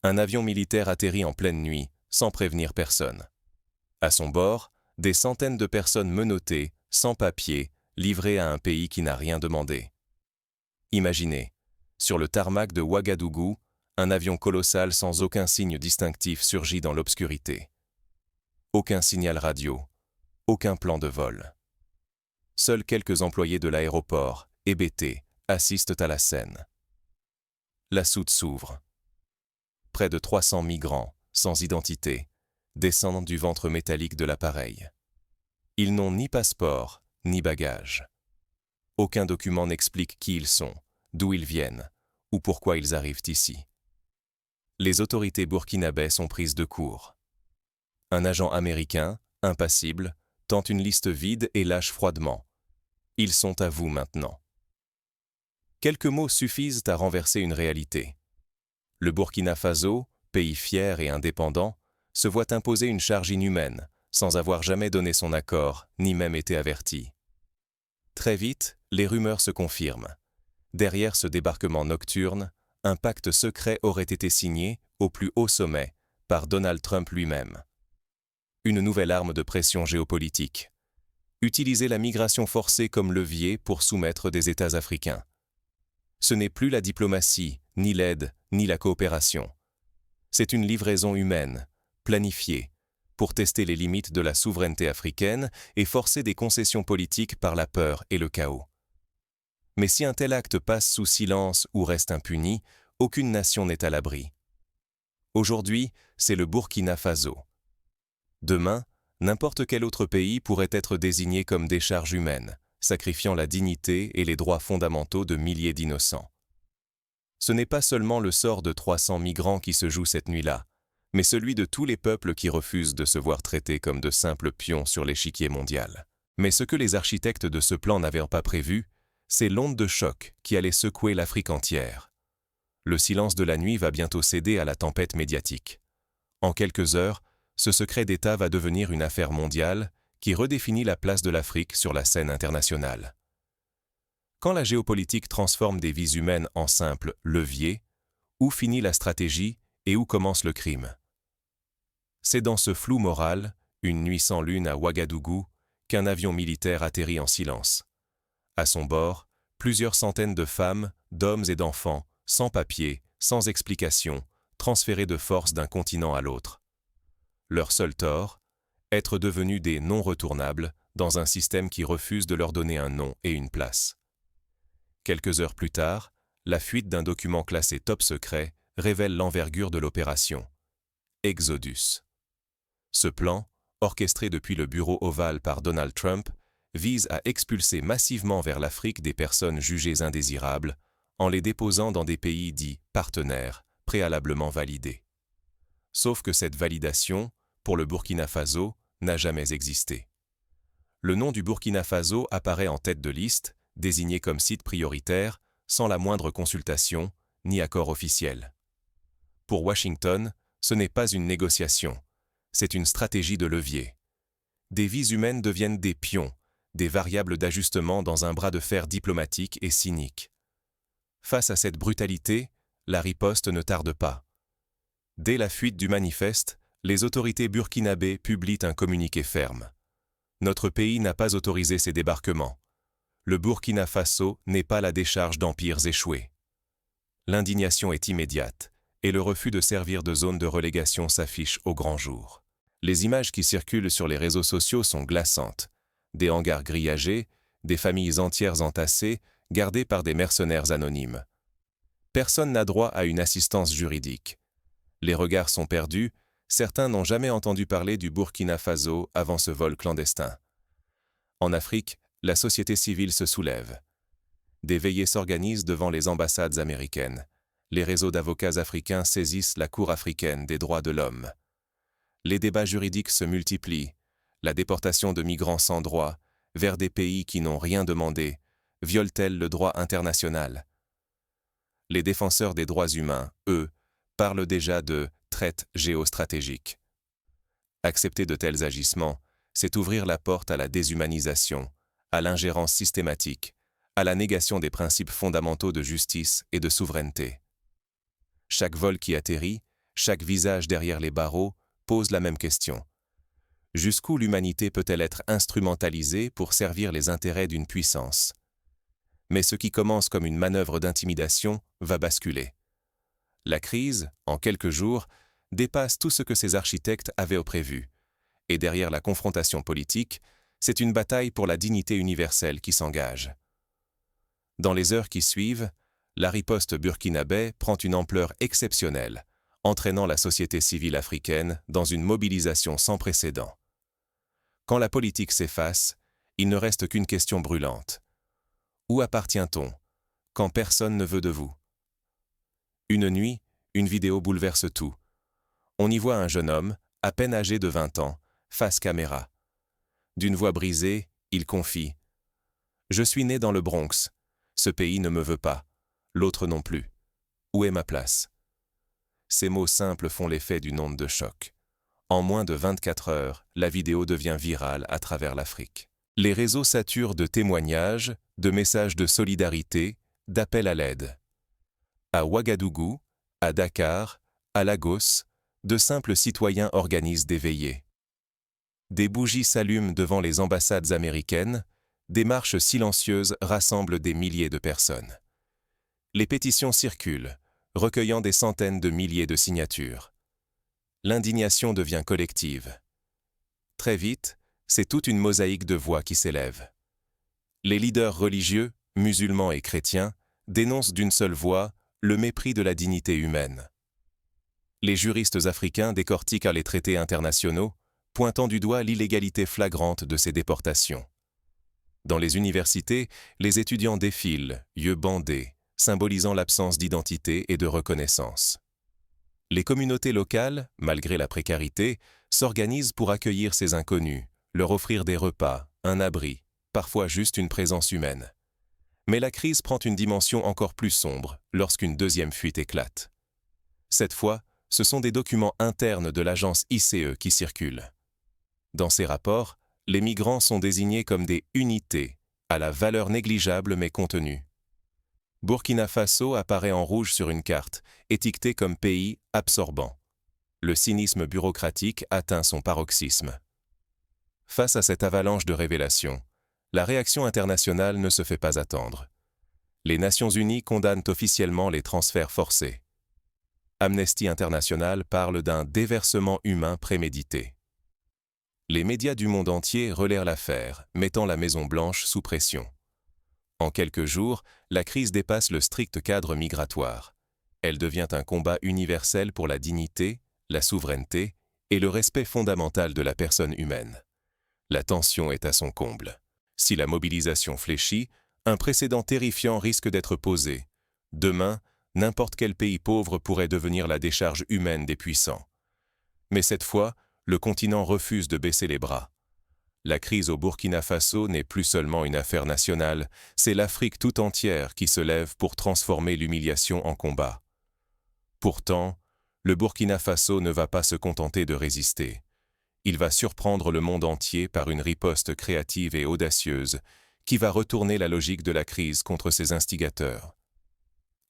Un avion militaire atterrit en pleine nuit, sans prévenir personne. À son bord, des centaines de personnes menottées, sans papier, livrées à un pays qui n'a rien demandé. Imaginez, sur le tarmac de Ouagadougou, un avion colossal sans aucun signe distinctif surgit dans l'obscurité. Aucun signal radio, aucun plan de vol. Seuls quelques employés de l'aéroport, hébétés, assistent à la scène. La soute s'ouvre. Près de 300 migrants, sans identité, descendent du ventre métallique de l'appareil. Ils n'ont ni passeport, ni bagages. Aucun document n'explique qui ils sont, d'où ils viennent, ou pourquoi ils arrivent ici. Les autorités burkinabès sont prises de court. Un agent américain, impassible, tente une liste vide et lâche froidement. Ils sont à vous maintenant. Quelques mots suffisent à renverser une réalité. Le Burkina Faso, pays fier et indépendant, se voit imposer une charge inhumaine, sans avoir jamais donné son accord, ni même été averti. Très vite, les rumeurs se confirment. Derrière ce débarquement nocturne, un pacte secret aurait été signé, au plus haut sommet, par Donald Trump lui-même. Une nouvelle arme de pression géopolitique. Utiliser la migration forcée comme levier pour soumettre des États africains. Ce n'est plus la diplomatie, ni l'aide, ni la coopération. C'est une livraison humaine, planifiée, pour tester les limites de la souveraineté africaine et forcer des concessions politiques par la peur et le chaos. Mais si un tel acte passe sous silence ou reste impuni, aucune nation n'est à l'abri. Aujourd'hui, c'est le Burkina Faso. Demain, n'importe quel autre pays pourrait être désigné comme décharge humaine, sacrifiant la dignité et les droits fondamentaux de milliers d'innocents. Ce n'est pas seulement le sort de 300 migrants qui se joue cette nuit-là, mais celui de tous les peuples qui refusent de se voir traités comme de simples pions sur l'échiquier mondial. Mais ce que les architectes de ce plan n'avaient pas prévu, c'est l'onde de choc qui allait secouer l'Afrique entière. Le silence de la nuit va bientôt céder à la tempête médiatique. En quelques heures, ce secret d'État va devenir une affaire mondiale qui redéfinit la place de l'Afrique sur la scène internationale. Quand la géopolitique transforme des vies humaines en simples leviers, où finit la stratégie et où commence le crime? C'est dans ce flou moral, une nuit sans lune à Ouagadougou, qu'un avion militaire atterrit en silence. À son bord, plusieurs centaines de femmes, d'hommes et d'enfants, sans papier, sans explication, transférés de force d'un continent à l'autre. Leur seul tort, être devenus des non-retournables dans un système qui refuse de leur donner un nom et une place. Quelques heures plus tard, la fuite d'un document classé top secret révèle l'envergure de l'opération. Exodus. Ce plan, orchestré depuis le bureau ovale par Donald Trump, vise à expulser massivement vers l'Afrique des personnes jugées indésirables en les déposant dans des pays dits partenaires, préalablement validés. Sauf que cette validation, pour le Burkina Faso, n'a jamais existé. Le nom du Burkina Faso apparaît en tête de liste, désigné comme site prioritaire, sans la moindre consultation, ni accord officiel. Pour Washington, ce n'est pas une négociation, c'est une stratégie de levier. Des vies humaines deviennent des pions, des variables d'ajustement dans un bras de fer diplomatique et cynique. Face à cette brutalité, la riposte ne tarde pas. Dès la fuite du manifeste, les autorités burkinabées publient un communiqué ferme. Notre pays n'a pas autorisé ces débarquements. Le Burkina Faso n'est pas la décharge d'empires échoués. L'indignation est immédiate, et le refus de servir de zone de relégation s'affiche au grand jour. Les images qui circulent sur les réseaux sociaux sont glaçantes. Des hangars grillagés, des familles entières entassées, gardées par des mercenaires anonymes. Personne n'a droit à une assistance juridique. Les regards sont perdus, certains n'ont jamais entendu parler du Burkina Faso avant ce vol clandestin. En Afrique, la société civile se soulève. Des veillées s'organisent devant les ambassades américaines. Les réseaux d'avocats africains saisissent la Cour africaine des droits de l'homme. Les débats juridiques se multiplient. La déportation de migrants sans droit, vers des pays qui n'ont rien demandé, viole-t-elle le droit international? Les défenseurs des droits humains, eux, parlent déjà de traite géostratégique. Accepter de tels agissements, c'est ouvrir la porte à la déshumanisation, à l'ingérence systématique, à la négation des principes fondamentaux de justice et de souveraineté. Chaque vol qui atterrit, chaque visage derrière les barreaux, pose la même question. Jusqu'où l'humanité peut-elle être instrumentalisée pour servir les intérêts d'une puissance? Mais ce qui commence comme une manœuvre d'intimidation va basculer. La crise, en quelques jours, dépasse tout ce que ces architectes avaient prévu. Et derrière la confrontation politique, c'est une bataille pour la dignité universelle qui s'engage. Dans les heures qui suivent, la riposte burkinabé prend une ampleur exceptionnelle, entraînant la société civile africaine dans une mobilisation sans précédent. Quand la politique s'efface, il ne reste qu'une question brûlante. Où appartient-on, quand personne ne veut de vous? Une nuit, une vidéo bouleverse tout. On y voit un jeune homme, à peine âgé de 20 ans, face caméra. D'une voix brisée, il confie « Je suis né dans le Bronx. Ce pays ne me veut pas. L'autre non plus. Où est ma place ?» Ces mots simples font l'effet d'une onde de choc. En moins de 24 heures, la vidéo devient virale à travers l'Afrique. Les réseaux saturent de témoignages, de messages de solidarité, d'appels à l'aide. À Ouagadougou, à Dakar, à Lagos, de simples citoyens organisent des veillées. Des bougies s'allument devant les ambassades américaines, des marches silencieuses rassemblent des milliers de personnes. Les pétitions circulent, recueillant des centaines de milliers de signatures. L'indignation devient collective. Très vite, c'est toute une mosaïque de voix qui s'élève. Les leaders religieux, musulmans et chrétiens, dénoncent d'une seule voix le mépris de la dignité humaine. Les juristes africains décortiquent les traités internationaux, pointant du doigt l'illégalité flagrante de ces déportations. Dans les universités, les étudiants défilent, yeux bandés, symbolisant l'absence d'identité et de reconnaissance. Les communautés locales, malgré la précarité, s'organisent pour accueillir ces inconnus, leur offrir des repas, un abri, parfois juste une présence humaine. Mais la crise prend une dimension encore plus sombre lorsqu'une deuxième fuite éclate. Cette fois, ce sont des documents internes de l'agence ICE qui circulent. Dans ces rapports, les migrants sont désignés comme des unités, à la valeur négligeable mais contenue. Burkina Faso apparaît en rouge sur une carte, étiqueté comme pays absorbant. Le cynisme bureaucratique atteint son paroxysme. Face à cette avalanche de révélations, la réaction internationale ne se fait pas attendre. Les Nations Unies condamnent officiellement les transferts forcés. Amnesty International parle d'un déversement humain prémédité. Les médias du monde entier relèvent l'affaire, mettant la Maison-Blanche sous pression. En quelques jours, la crise dépasse le strict cadre migratoire. Elle devient un combat universel pour la dignité, la souveraineté et le respect fondamental de la personne humaine. La tension est à son comble. Si la mobilisation fléchit, un précédent terrifiant risque d'être posé. Demain, n'importe quel pays pauvre pourrait devenir la décharge humaine des puissants. Mais cette fois, le continent refuse de baisser les bras. La crise au Burkina Faso n'est plus seulement une affaire nationale, c'est l'Afrique tout entière qui se lève pour transformer l'humiliation en combat. Pourtant, le Burkina Faso ne va pas se contenter de résister. Il va surprendre le monde entier par une riposte créative et audacieuse qui va retourner la logique de la crise contre ses instigateurs.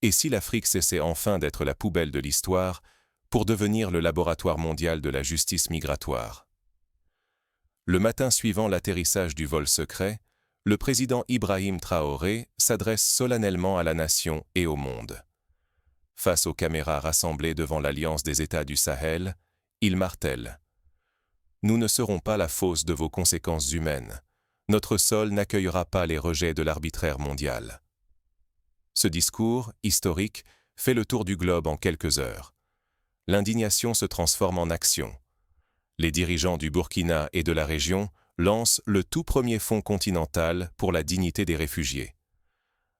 Et si l'Afrique cessait enfin d'être la poubelle de l'histoire pour devenir le laboratoire mondial de la justice migratoire? Le matin suivant l'atterrissage du vol secret, le président Ibrahim Traoré s'adresse solennellement à la nation et au monde. Face aux caméras rassemblées devant l'Alliance des États du Sahel, il martèle « Nous ne serons pas la fosse de vos conséquences humaines. Notre sol n'accueillera pas les rejets de l'arbitraire mondial. » Ce discours, historique, fait le tour du globe en quelques heures. L'indignation se transforme en action. Les dirigeants du Burkina et de la région lancent le tout premier fonds continental pour la dignité des réfugiés.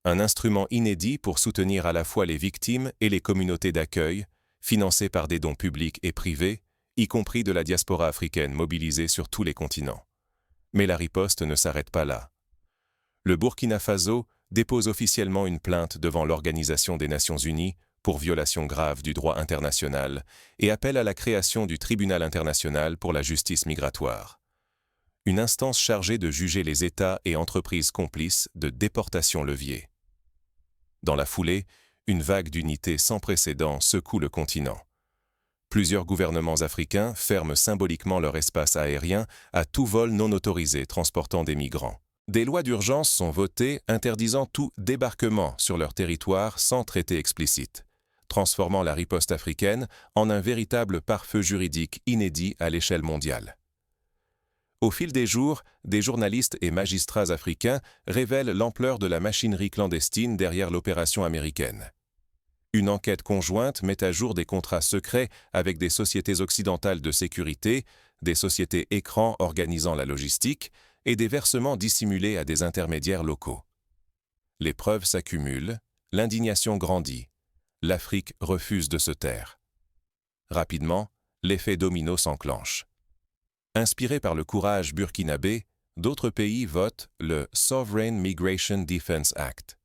Un instrument inédit pour soutenir à la fois les victimes et les communautés d'accueil, financé par des dons publics et privés, y compris de la diaspora africaine mobilisée sur tous les continents. Mais la riposte ne s'arrête pas là. Le Burkina Faso dépose officiellement une plainte devant l'Organisation des Nations Unies pour violation grave du droit international et appelle à la création du Tribunal international pour la justice migratoire. Une instance chargée de juger les États et entreprises complices de déportation levier. Dans la foulée, une vague d'unité sans précédent secoue le continent. Plusieurs gouvernements africains ferment symboliquement leur espace aérien à tout vol non autorisé transportant des migrants. Des lois d'urgence sont votées interdisant tout débarquement sur leur territoire sans traité explicite, transformant la riposte africaine en un véritable pare-feu juridique inédit à l'échelle mondiale. Au fil des jours, des journalistes et magistrats africains révèlent l'ampleur de la machinerie clandestine derrière l'opération américaine. Une enquête conjointe met à jour des contrats secrets avec des sociétés occidentales de sécurité, des sociétés écrans organisant la logistique et des versements dissimulés à des intermédiaires locaux. Les preuves s'accumulent, l'indignation grandit. L'Afrique refuse de se taire. Rapidement, l'effet domino s'enclenche. Inspirés par le courage burkinabé, d'autres pays votent le Sovereign Migration Defense Act,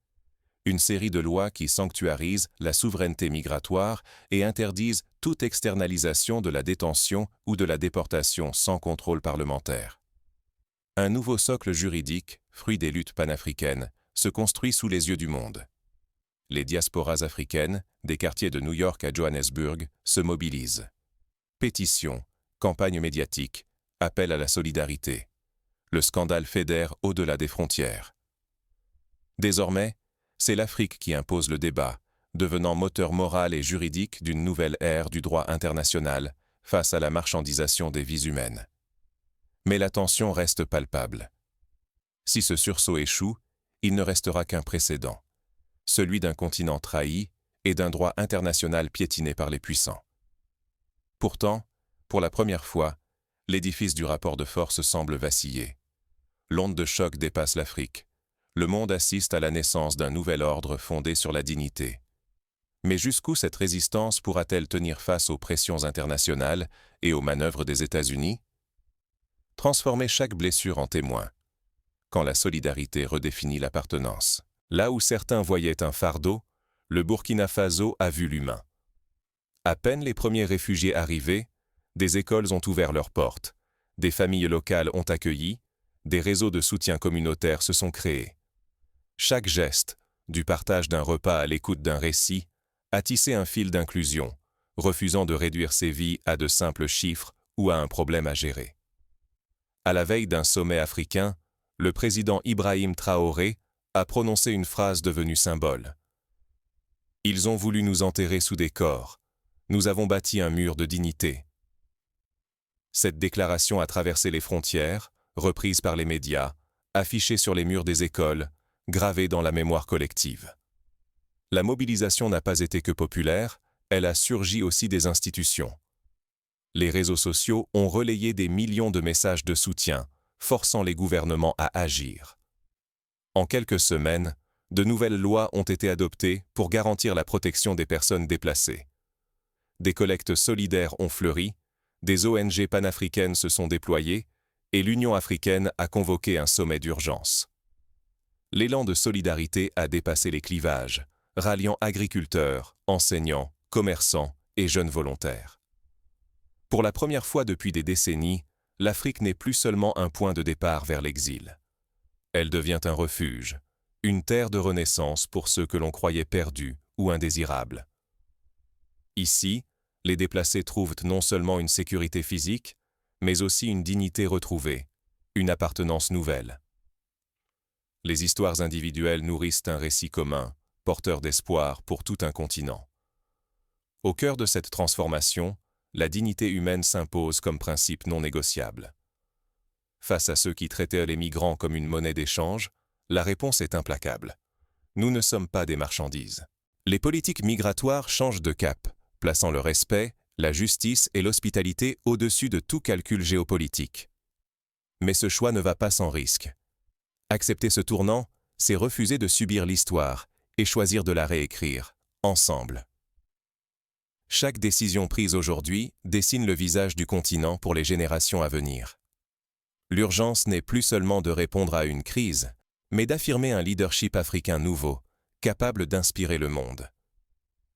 une série de lois qui sanctuarisent la souveraineté migratoire et interdisent toute externalisation de la détention ou de la déportation sans contrôle parlementaire. Un nouveau socle juridique, fruit des luttes panafricaines, se construit sous les yeux du monde. Les diasporas africaines, des quartiers de New York à Johannesburg, se mobilisent. Pétitions, campagnes médiatiques, appel à la solidarité. Le scandale fédère au-delà des frontières. Désormais, c'est l'Afrique qui impose le débat, devenant moteur moral et juridique d'une nouvelle ère du droit international face à la marchandisation des vies humaines. Mais la tension reste palpable. Si ce sursaut échoue, il ne restera qu'un précédent, celui d'un continent trahi et d'un droit international piétiné par les puissants. Pourtant, pour la première fois, l'édifice du rapport de force semble vaciller. L'onde de choc dépasse l'Afrique. Le monde assiste à la naissance d'un nouvel ordre fondé sur la dignité. Mais jusqu'où cette résistance pourra-t-elle tenir face aux pressions internationales et aux manœuvres des États-Unis? Transformer chaque blessure en témoin. Quand la solidarité redéfinit l'appartenance. Là où certains voyaient un fardeau, le Burkina Faso a vu l'humain. À peine les premiers réfugiés arrivés, des écoles ont ouvert leurs portes, des familles locales ont accueilli, des réseaux de soutien communautaire se sont créés. Chaque geste, du partage d'un repas à l'écoute d'un récit, a tissé un fil d'inclusion, refusant de réduire ces vies à de simples chiffres ou à un problème à gérer. À la veille d'un sommet africain, le président Ibrahim Traoré a prononcé une phrase devenue symbole. « Ils ont voulu nous enterrer sous des corps. Nous avons bâti un mur de dignité. » Cette déclaration a traversé les frontières, reprise par les médias, affichée sur les murs des écoles, gravée dans la mémoire collective. La mobilisation n'a pas été que populaire, elle a surgi aussi des institutions. Les réseaux sociaux ont relayé des millions de messages de soutien, forçant les gouvernements à agir. En quelques semaines, de nouvelles lois ont été adoptées pour garantir la protection des personnes déplacées. Des collectes solidaires ont fleuri, des ONG panafricaines se sont déployées et l'Union africaine a convoqué un sommet d'urgence. L'élan de solidarité a dépassé les clivages, ralliant agriculteurs, enseignants, commerçants et jeunes volontaires. Pour la première fois depuis des décennies, l'Afrique n'est plus seulement un point de départ vers l'exil. Elle devient un refuge, une terre de renaissance pour ceux que l'on croyait perdus ou indésirables. Ici, les déplacés trouvent non seulement une sécurité physique, mais aussi une dignité retrouvée, une appartenance nouvelle. Les histoires individuelles nourrissent un récit commun, porteur d'espoir pour tout un continent. Au cœur de cette transformation, la dignité humaine s'impose comme principe non négociable. Face à ceux qui traitaient les migrants comme une monnaie d'échange, la réponse est implacable. Nous ne sommes pas des marchandises. Les politiques migratoires changent de cap, plaçant le respect, la justice et l'hospitalité au-dessus de tout calcul géopolitique. Mais ce choix ne va pas sans risque. Accepter ce tournant, c'est refuser de subir l'histoire et choisir de la réécrire, ensemble. Chaque décision prise aujourd'hui dessine le visage du continent pour les générations à venir. L'urgence n'est plus seulement de répondre à une crise, mais d'affirmer un leadership africain nouveau, capable d'inspirer le monde.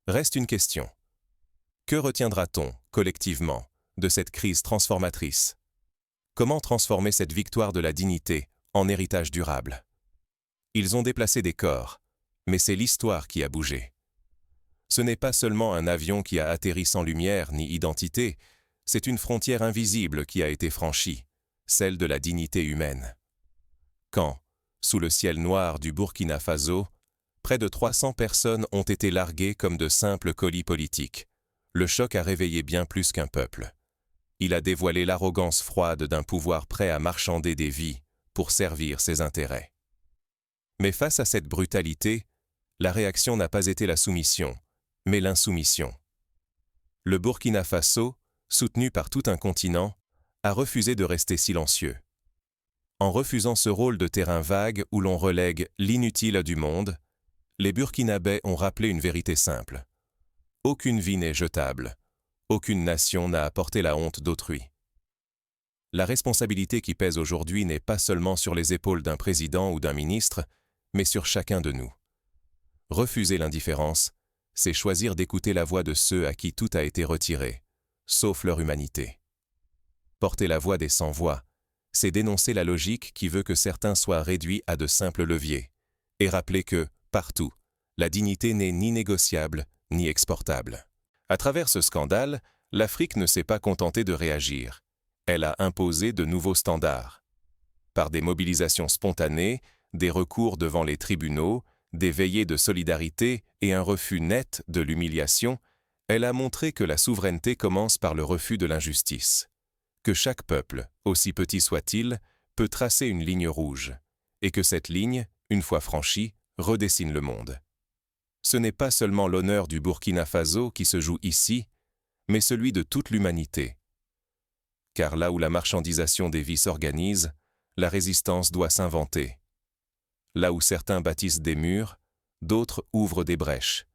Reste une question. Que retiendra-t-on, collectivement, de cette crise transformatrice? Comment transformer cette victoire de la dignité en héritage durable? Ils ont déplacé des corps, mais c'est l'histoire qui a bougé. Ce n'est pas seulement un avion qui a atterri sans lumière ni identité, c'est une frontière invisible qui a été franchie, celle de la dignité humaine. Quand, sous le ciel noir du Burkina Faso, près de 300 personnes ont été larguées comme de simples colis politiques, le choc a réveillé bien plus qu'un peuple. Il a dévoilé l'arrogance froide d'un pouvoir prêt à marchander des vies pour servir ses intérêts. Mais face à cette brutalité, la réaction n'a pas été la soumission, mais l'insoumission. Le Burkina Faso, soutenu par tout un continent, a refusé de rester silencieux. En refusant ce rôle de terrain vague où l'on relègue l'inutile du monde, les Burkinabés ont rappelé une vérité simple. Aucune vie n'est jetable, aucune nation n'a apporté la honte d'autrui. La responsabilité qui pèse aujourd'hui n'est pas seulement sur les épaules d'un président ou d'un ministre, mais sur chacun de nous. Refuser l'indifférence, c'est choisir d'écouter la voix de ceux à qui tout a été retiré, sauf leur humanité. Porter la voix des sans-voix, c'est dénoncer la logique qui veut que certains soient réduits à de simples leviers, et rappeler que, partout, la dignité n'est ni négociable, ni exportable. À travers ce scandale, l'Afrique ne s'est pas contentée de réagir. Elle a imposé de nouveaux standards. Par des mobilisations spontanées, des recours devant les tribunaux, des veillées de solidarité et un refus net de l'humiliation, elle a montré que la souveraineté commence par le refus de l'injustice. Que chaque peuple, aussi petit soit-il, peut tracer une ligne rouge, et que cette ligne, une fois franchie, redessine le monde. Ce n'est pas seulement l'honneur du Burkina Faso qui se joue ici, mais celui de toute l'humanité. Car là où la marchandisation des vies s'organise, la résistance doit s'inventer. Là où certains bâtissent des murs, d'autres ouvrent des brèches.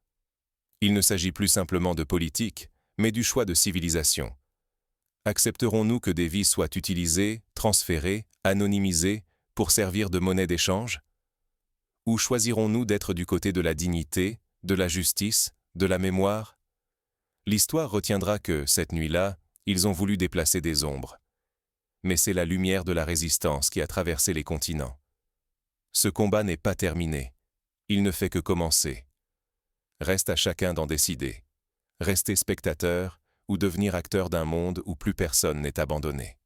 Il ne s'agit plus simplement de politique, mais du choix de civilisation. Accepterons-nous que des vies soient utilisées, transférées, anonymisées, pour servir de monnaie d'échange? Ou choisirons-nous d'être du côté de la dignité, de la justice, de la mémoire? L'histoire retiendra que, cette nuit-là, ils ont voulu déplacer des ombres. Mais c'est la lumière de la résistance qui a traversé les continents. Ce combat n'est pas terminé. Il ne fait que commencer. Reste à chacun d'en décider. Rester spectateur ou devenir acteur d'un monde où plus personne n'est abandonné.